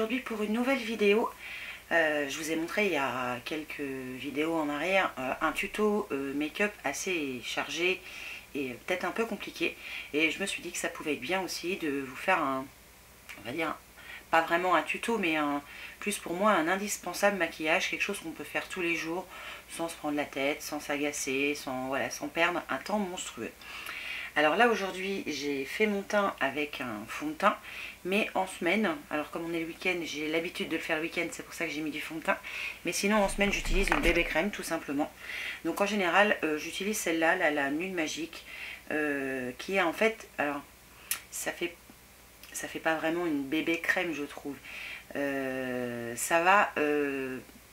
aujourd'hui pour une nouvelle vidéo. Je vous ai montré il y a quelques vidéos en arrière un tuto make-up assez chargé et peut-être un peu compliqué. Et je me suis dit que ça pouvait être bien aussi de vous faire on va dire, pas vraiment un tuto, mais plus pour moi un indispensable maquillage, quelque chose qu'on peut faire tous les jours sans se prendre la tête, sans s'agacer, sans perdre un temps monstrueux. Alors là aujourd'hui j'ai fait mon teint avec un fond de teint, mais en semaine, alors comme on est le week-end, j'ai l'habitude de le faire le week-end, c'est pour ça que j'ai mis du fond de teint, mais sinon en semaine j'utilise une bébé crème tout simplement. Donc en général j'utilise celle-là, la Nude Magique, qui est en fait, alors ça fait pas vraiment une bébé crème je trouve, ça va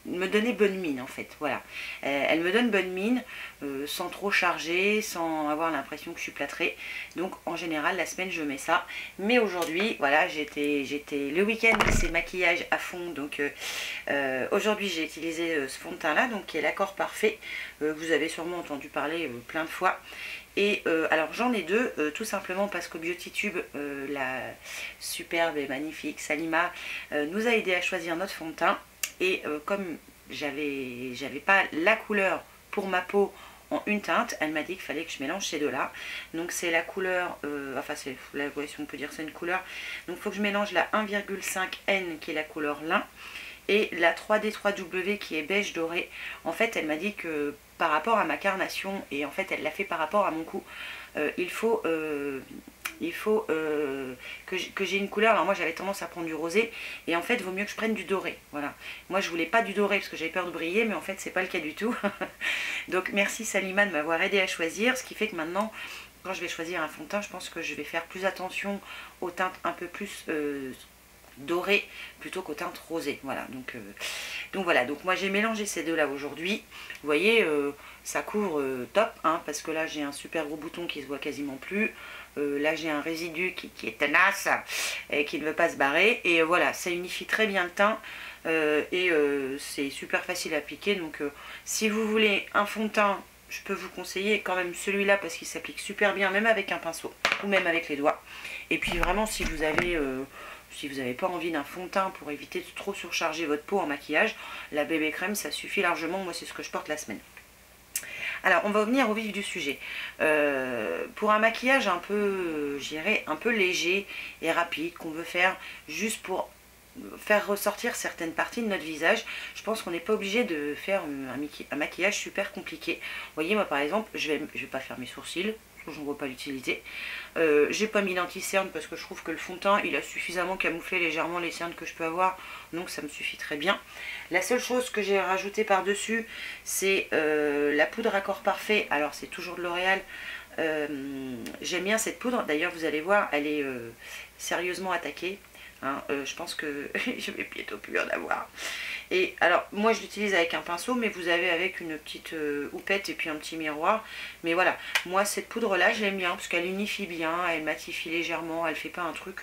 me donner bonne mine en fait, voilà. Elle me donne bonne mine sans trop charger, sans avoir l'impression que je suis plâtrée. Donc en général la semaine je mets ça, mais aujourd'hui voilà, j'étais le week-end c'est maquillage à fond, donc aujourd'hui j'ai utilisé ce fond de teint là, donc qui est l'accord parfait, vous avez sûrement entendu parler plein de fois. Et alors j'en ai deux, tout simplement parce qu'au BeautyTube, la superbe et magnifique Salima nous a aidé à choisir notre fond de teint. Et comme j'avais pas la couleur pour ma peau en une teinte, elle m'a dit qu'il fallait que je mélange ces deux-là. Donc c'est la couleur, enfin c'est, ouais, si on peut dire c'est une couleur. Donc il faut que je mélange la 1,5N qui est la couleur lin et la 3D3W qui est beige doré. En fait elle m'a dit que par rapport à ma carnation, et en fait elle l'a fait par rapport à mon cou, il faut que j'ai une couleur. Alors moi j'avais tendance à prendre du rosé, et en fait il vaut mieux que je prenne du doré, voilà. Moi je voulais pas du doré parce que j'avais peur de briller, mais en fait c'est pas le cas du tout. Donc merci Salima de m'avoir aidé à choisir, ce qui fait que maintenant quand je vais choisir un fond de teint, je pense que je vais faire plus attention aux teintes un peu plus doré plutôt qu'aux teintes rosées, voilà. Donc voilà, donc moi j'ai mélangé ces deux là aujourd'hui, vous voyez, ça couvre top, hein, parce que là j'ai un super gros bouton qui se voit quasiment plus, là j'ai un résidu qui est tenace et qui ne veut pas se barrer, et voilà, ça unifie très bien le teint, et c'est super facile à appliquer. Donc si vous voulez un fond de teint, je peux vous conseiller quand même celui-là parce qu'il s'applique super bien, même avec un pinceau ou même avec les doigts. Et puis vraiment si vous avez pas envie d'un fond de teint pour éviter de trop surcharger votre peau en maquillage, la bébé crème ça suffit largement. Moi c'est ce que je porte la semaine. Alors on va revenir au vif du sujet. Pour un maquillage un peu, je dirais, un peu léger et rapide, qu'on veut faire juste pour faire ressortir certaines parties de notre visage, je pense qu'on n'est pas obligé de faire un maquillage super compliqué. Vous voyez, moi par exemple, je vais pas faire mes sourcils, je ne vois pas l'utilité. J'ai pas mis d'anti-cerne parce que je trouve que le fond de teint il a suffisamment camouflé légèrement les cernes que je peux avoir, donc ça me suffit très bien. La seule chose que j'ai rajouté par dessus c'est la poudre accord parfait. Alors c'est toujours de L'Oréal, j'aime bien cette poudre, d'ailleurs vous allez voir elle est sérieusement attaquée, hein, je pense que je vais bientôt plus en avoir. Et alors moi je l'utilise avec un pinceau, mais vous avez avec une petite houppette et puis un petit miroir. Mais voilà, moi cette poudre là je l'aime bien parce qu'elle unifie bien, elle matifie légèrement, elle fait pas un truc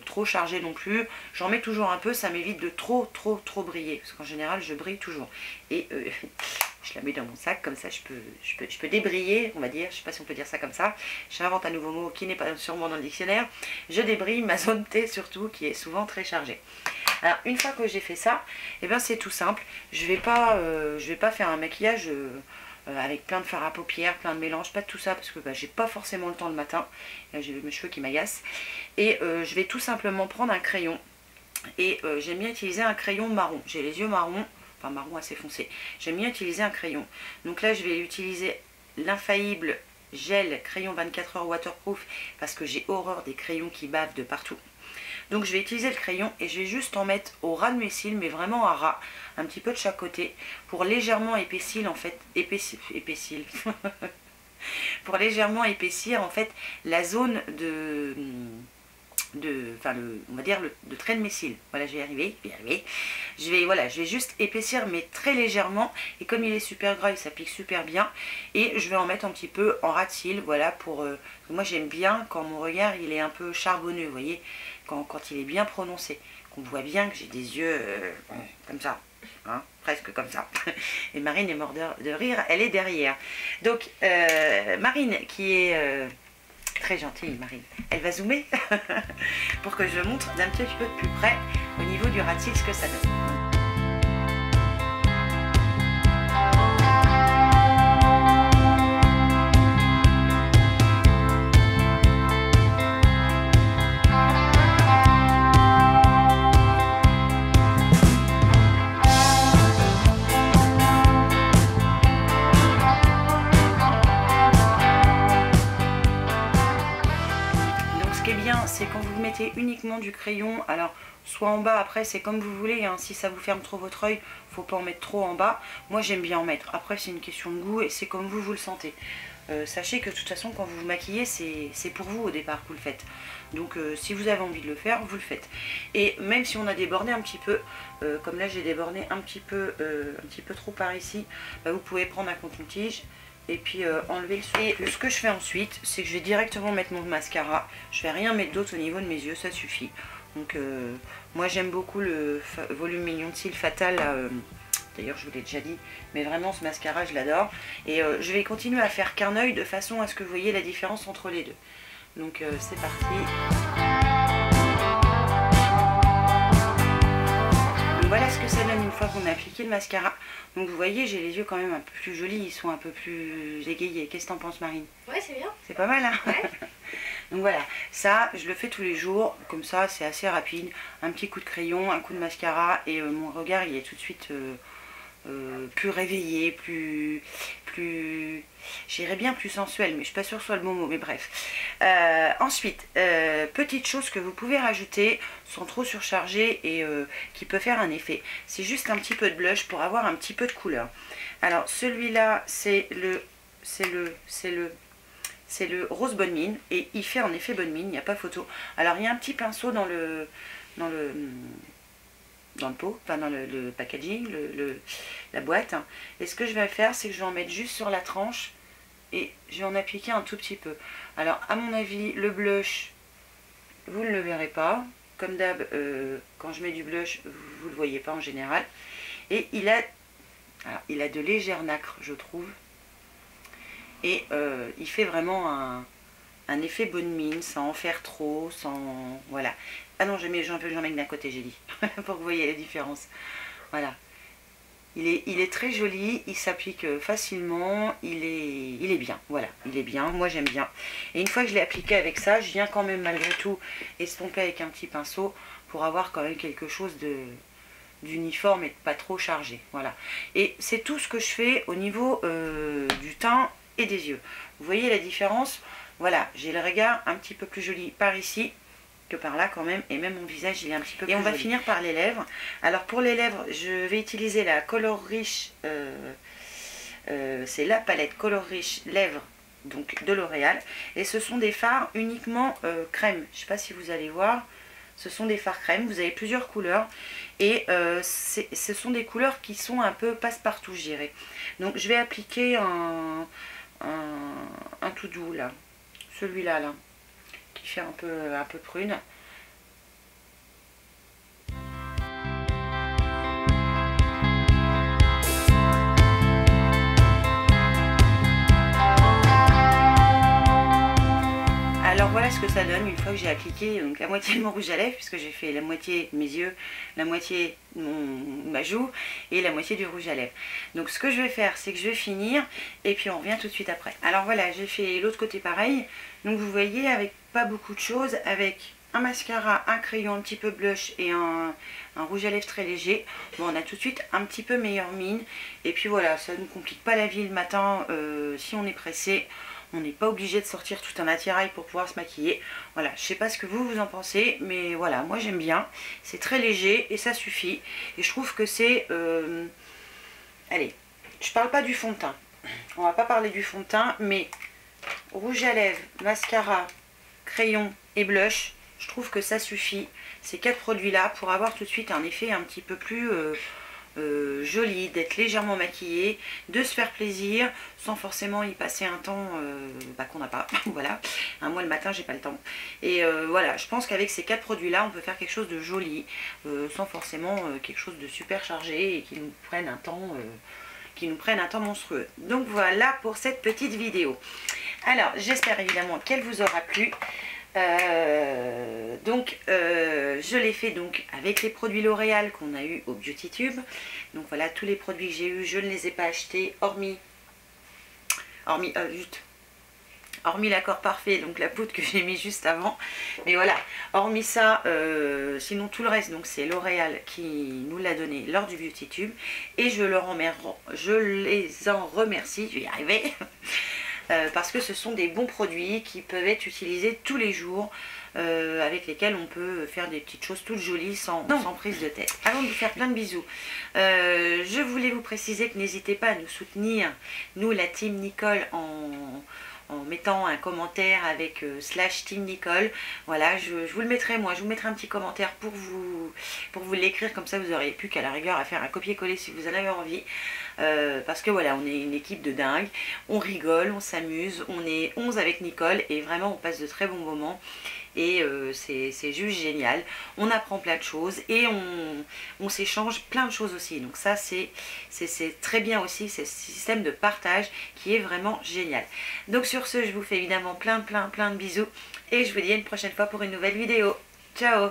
trop chargé non plus. J'en mets toujours un peu, ça m'évite de trop briller, parce qu'en général je brille toujours. Et je la mets dans mon sac, comme ça je peux débriller, on va dire, je sais pas si on peut dire ça comme ça. J'invente un nouveau mot qui n'est pas sûrement dans le dictionnaire. Je débrille ma zone T surtout, qui est souvent très chargée. Alors une fois que j'ai fait ça, et ben c'est tout simple. Je vais pas faire un maquillage avec plein de fard à paupières, plein de mélanges, pas de tout ça, parce que j'ai pas forcément le temps le matin. J'ai mes cheveux qui m'agacent. Et je vais tout simplement prendre un crayon. Et j'aime bien utiliser un crayon marron. J'ai les yeux marrons, enfin marron assez foncé. J'aime bien utiliser un crayon. Donc là je vais utiliser l'infaillible gel crayon 24 heures waterproof, parce que j'ai horreur des crayons qui bavent de partout. Donc je vais utiliser le crayon et je vais juste en mettre au ras de mes cils, mais vraiment à ras, un petit peu de chaque côté, pour légèrement épaissir en fait, pour légèrement épaissir en fait la zone on va dire de trait de mes cils. Voilà, je vais y arriver, je vais juste épaissir, mais très légèrement, et comme il est super gras, il s'applique super bien, et je vais en mettre un petit peu en ras de cils, voilà, pour moi j'aime bien quand mon regard il est un peu charbonneux, vous voyez, quand il est bien prononcé, qu'on voit bien que j'ai des yeux comme ça, hein, presque comme ça. Et Marine est morte de rire, elle est derrière. Donc Marine qui est Très gentille Marine. Elle va zoomer pour que je montre d'un petit peu de plus près au niveau du ras de cils ce que ça donne. C'est quand vous mettez uniquement du crayon, alors soit en bas, après c'est comme vous voulez, hein, si ça vous ferme trop votre œil, faut pas en mettre trop en bas. Moi j'aime bien en mettre, après c'est une question de goût et c'est comme vous le sentez. Sachez que de toute façon quand vous vous maquillez, c'est pour vous au départ que vous le faites. Donc si vous avez envie de le faire, vous le faites. Et même si on a débordé un petit peu, comme là j'ai débordé un petit peu trop par ici, bah, vous pouvez prendre un coton-tige et puis enlever le soin. Et ce que je fais ensuite, c'est que je vais directement mettre mon mascara. Je vais rien mettre d'autre au niveau de mes yeux, ça suffit. Donc moi j'aime beaucoup le volume mignon de cils Fatal. D'ailleurs je vous l'ai déjà dit, mais vraiment ce mascara je l'adore. Et je vais continuer à faire qu'un œil de façon à ce que vous voyez la différence entre les deux. Donc c'est parti. Voilà ce que ça donne une fois qu'on a appliqué le mascara. Donc vous voyez, j'ai les yeux quand même un peu plus jolis, ils sont un peu plus égayés. Qu'est-ce que t'en penses Marine? Ouais, c'est bien. C'est pas mal, hein? Ouais. Donc voilà, ça je le fais tous les jours, comme ça c'est assez rapide. Un petit coup de crayon, un coup de mascara et mon regard il est tout de suite plus réveillé, plus j'irais bien plus sensuel, mais je suis pas sûre que ce soit le bon mot, mais bref. Ensuite, petite chose que vous pouvez rajouter sans trop surcharger et qui peut faire un effet, c'est juste un petit peu de blush pour avoir un petit peu de couleur. Alors celui-là c'est le rose bonne mine et il fait en effet bonne mine, il n'y a pas photo. Alors il y a un petit pinceau dans le pot, enfin dans le packaging, la boîte. Et ce que je vais faire, c'est que je vais en mettre juste sur la tranche et je vais en appliquer un tout petit peu. Alors à mon avis, le blush, vous ne le verrez pas. Comme d'hab, quand je mets du blush, vous ne le voyez pas en général. Et il a de légères nacres, je trouve. Et il fait vraiment un effet bonne mine, sans en faire trop, sans... Voilà. Ah non, j'en mets d'un côté, j'ai dit, pour que vous voyez la différence. Voilà. Il est très joli, il s'applique facilement, il est bien, voilà, il est bien, moi j'aime bien. Et une fois que je l'ai appliqué avec ça, je viens quand même malgré tout estomper avec un petit pinceau pour avoir quand même quelque chose d'uniforme et pas trop chargé, voilà. Et c'est tout ce que je fais au niveau du teint et des yeux. Vous voyez la différence? Voilà, j'ai le regard un petit peu plus joli par ici que par là quand même, et même mon visage il est un petit peu plus joli. Et on va finir par les lèvres. Alors pour les lèvres, je vais utiliser la Color Riche, c'est la palette Color Riche lèvres donc de L'Oréal, et ce sont des fards uniquement crème. Je sais pas si vous allez voir, ce sont des fards crème, vous avez plusieurs couleurs et ce sont des couleurs qui sont un peu passe-partout, je dirais. Donc je vais appliquer un tout doux là, celui-là là, qui fait un peu prune. Alors voilà ce que ça donne une fois que j'ai appliqué donc la moitié de mon rouge à lèvres, puisque j'ai fait la moitié de mes yeux, la moitié de ma joue et la moitié du rouge à lèvres. Donc ce que je vais faire, c'est que je vais finir et puis on revient tout de suite après. Alors voilà, j'ai fait l'autre côté pareil. Donc vous voyez, avec pas beaucoup de choses, avec un mascara, un crayon, un petit peu blush et un rouge à lèvres très léger, bon, on a tout de suite un petit peu meilleure mine. Et puis voilà, ça ne complique pas la vie le matin si on est pressé. On n'est pas obligé de sortir tout un attirail pour pouvoir se maquiller. Voilà, je sais pas ce que vous en pensez, mais voilà, moi j'aime bien. C'est très léger et ça suffit. Et je trouve que c'est... Allez, je parle pas du fond de teint. On va pas parler du fond de teint, mais rouge à lèvres, mascara, crayon et blush, je trouve que ça suffit. Ces 4 produits-là pour avoir tout de suite un effet un petit peu plus... joli, d'être légèrement maquillée, de se faire plaisir sans forcément y passer un temps qu'on n'a pas. Voilà, moi le matin j'ai pas le temps. Et voilà, je pense qu'avec ces 4 produits là on peut faire quelque chose de joli sans forcément quelque chose de super chargé et qui nous prenne un temps monstrueux. Donc voilà pour cette petite vidéo. Alors, j'espère évidemment qu'elle vous aura plu. Je l'ai fait donc avec les produits L'Oréal qu'on a eu au Beauty Tube. Donc voilà, tous les produits que j'ai eu, je ne les ai pas achetés, hormis l'accord parfait, donc la poudre que j'ai mis juste avant. Mais voilà, hormis ça, sinon tout le reste, donc c'est L'Oréal qui nous l'a donné lors du Beauty Tube. Et je les en remercie, je vais y arriver. Parce que ce sont des bons produits qui peuvent être utilisés tous les jours, avec lesquels on peut faire des petites choses toutes jolies sans prise de tête. Avant de vous faire plein de bisous, je voulais vous préciser que n'hésitez pas à nous soutenir, nous la team Nicole, en mettant un commentaire avec / team Nicole. Voilà, je vous le mettrai, moi je vous mettrai un petit commentaire pour vous l'écrire, comme ça vous n'aurez plus qu'à la rigueur à faire un copier-coller si vous en avez envie. Parce que voilà, on est une équipe de dingue, on rigole, on s'amuse, on est 11 avec Nicole et vraiment on passe de très bons moments. Et c'est juste génial, on apprend plein de choses et on s'échange plein de choses aussi. Donc ça c'est très bien aussi, c'est ce système de partage qui est vraiment génial. Donc sur ce, je vous fais évidemment plein de bisous et je vous dis à une prochaine fois pour une nouvelle vidéo. Ciao!